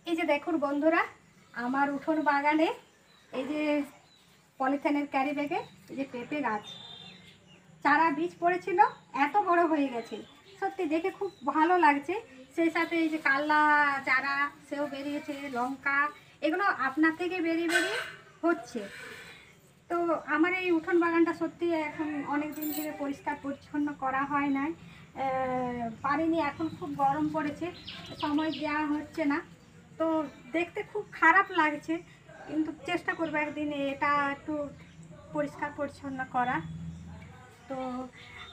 এই যে দেখুন বন্ধুরা, আমার উঠোন বাগানে এই যে পলিথিনের ক্যারি ব্যাগে এই যে পেঁপে গাছ, চারা বীজ পড়েছিল, এত বড় হয়ে গেছে, সত্যি দেখে খুব ভালো লাগছে। সেই সাথে এই যে কাল্লা চারা সেও বেরিয়েছে, লঙ্কা, এগুলো আপনার থেকে বেরিয়ে বেরিয়ে হচ্ছে। তো আমার এই উঠোন বাগানটা সত্যি এখন অনেক দিন ধরে পরিষ্কার পরিচ্ছন্ন করা হয় নাই, পারিনি। এখন খুব গরম পড়েছে, সময় দেওয়া হচ্ছে না, তো দেখতে খুব খারাপ লাগছে, কিন্তু চেষ্টা করবো একদিন এটা একটু পরিষ্কার পরিচ্ছন্ন করা। তো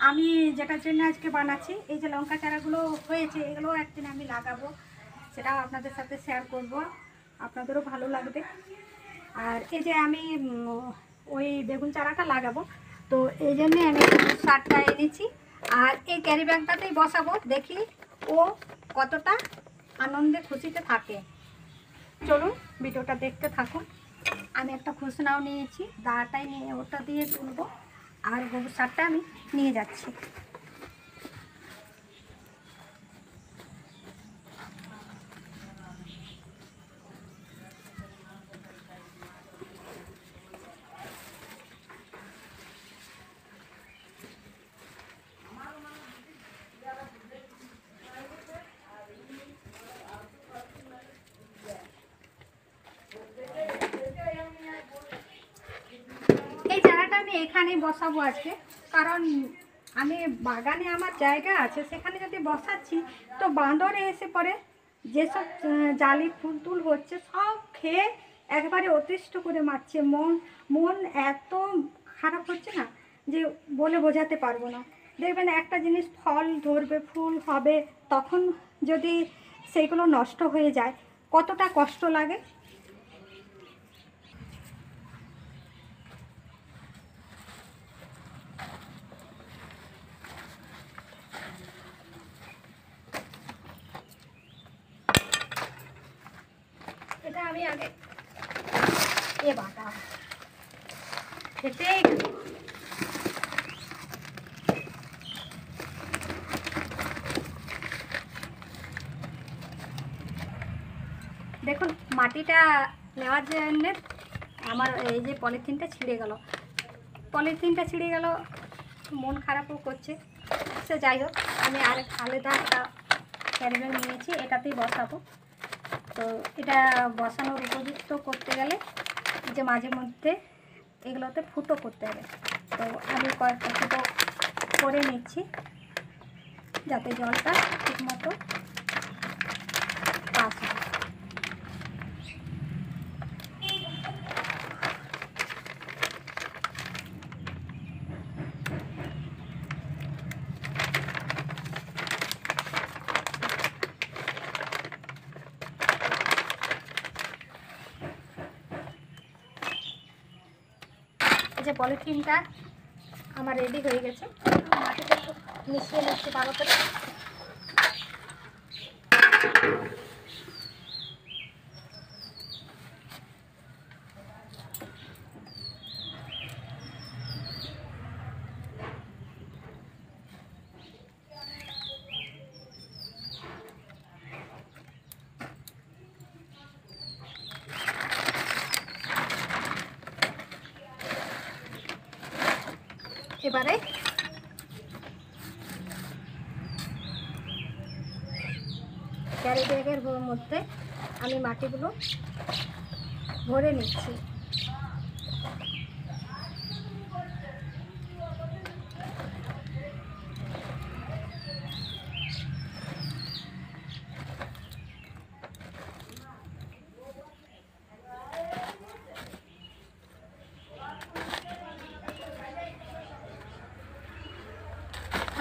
আমি যেটার জন্য আজকে বানাচ্ছি, এই যে লঙ্কা চারাগুলো হয়েছে, এগুলো একদিন আমি লাগাবো, সেটাও আপনাদের সাথে শেয়ার করব, আপনাদেরও ভালো লাগবে। আর এই যে আমি ওই বেগুন চারাটা লাগাবো, তো এই জন্যে আমি সারটা এনেছি, আর এই ক্যারি ব্যাগটাতেই বসাবো, দেখি ও কতটা আনন্দে খুশিতে থাকে। চলুন ভিডিওটা দেখতে থাকুন। আমি একটা খুশনাও নিয়েছি, দাঁড়াটাই নিয়ে ওটা দিয়ে তুলবো, আর গোবর সারটা আমি নিয়ে যাচ্ছি। এই চারাটা আমি এখানেই বসাবো আজকে, কারণ আমি বাগানে আমার জায়গা আছে, সেখানে যদি বসাচ্ছি তো বাঁদরে এসে পড়ে, যেসব জালি ফুল টুল হচ্ছে সব খেয়ে একবারে অতিষ্ঠ করে মারছে। মন এত খারাপ হচ্ছে না যে বলে বোঝাতে পারবো না। দেখবেন একটা জিনিস ফল ধরবে, ফুল হবে, তখন যদি সেইগুলো নষ্ট হয়ে যায় কতটা কষ্ট লাগে। এটা আমি আগে বাটা এটাই দেখুন, মাটিটা নেওয়ার জন্য আমার এই যে পলিথিনটা ছিঁড়ে গেল, মন খারাপও করছে। সে যাই হোক, আমি আলাদা একটা ক্যারি ব্যাগ নিয়েছি, এটাতেই বসাবো। তো এটা বসানোর উপযুক্ত করতে গেলে যে মাঝে মধ্যে এগুলোতে ফুটো করতে হবে, তো আমি কয়েকটা ফুটো করে নিচ্ছি যাতে জলটা ঠিকমতো পাস হয়। যে পলিথিনটা আমার রেডি হয়ে গেছে, মাটিটা একটু মিশিয়ে নিচ্ছি ভালো করে। এবারে ক্যারি ব্যাগের মধ্যে আমি মাটিগুলো ভরে নিচ্ছি।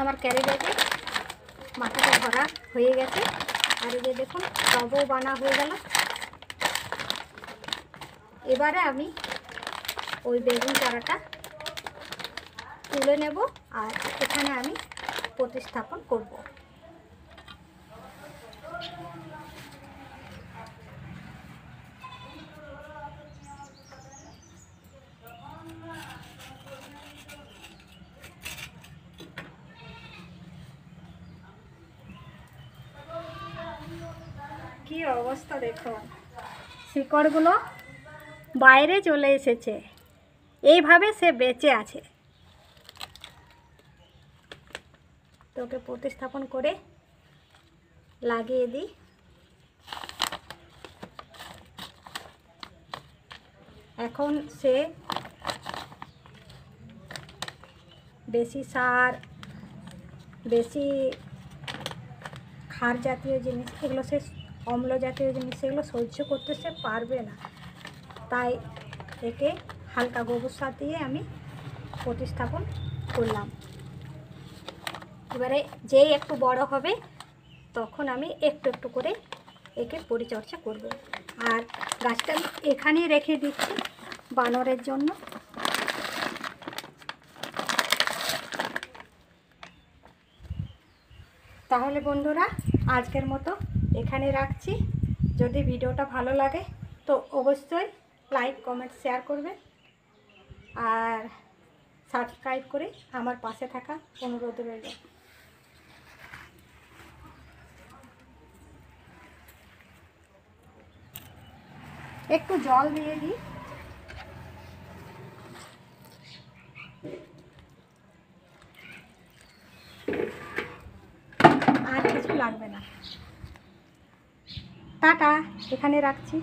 আমার ক্যারি ব্যাগে মাটিটা ভরা হয়ে গেছে, আর এই যে দেখুন টবও বানা হয়ে গেল। এবারে আমি ওই বেগুন চারাটা তুলে নেব, আর এখানে আমি প্রতিস্থাপন করব। কি অবস্থা দেখুন, শিকড়গুলো বাইরে চলে এসেছে, এইভাবে সে বেঁচে আছে। তোকে প্রতিস্থাপন করে লাগিয়ে দিই। এখন সে বেশি সার, বেশি ক্ষার জাতীয় জিনিস, এগুলো সে অম্ল জাতীয় জিনিস, সেগুলো সহ্য করতে সে পারবে না। তাই একে হালকা গোবর সার দিয়ে আমি প্রতিস্থাপন করলাম। এবারে যেই একটু বড় হবে তখন আমি একটু একটু করে একে পরিচর্যা করব। আর গাছটা আমি এখানেই রেখে দিচ্ছি বানরের জন্য। তাহলে বন্ধুরা, আজকের মতো এখানে রাখছি। যদি ভিডিওটা ভালো লাগে তো অবশ্যই লাইক, কমেন্ট, শেয়ার করবেন আর সাবস্ক্রাইব করে আমার পাশে থাকা অনুরোধ রইল। একটু জল দিয়ে দিই। আর কিছু লাগবে না। টাটা, এখানে রাখছি।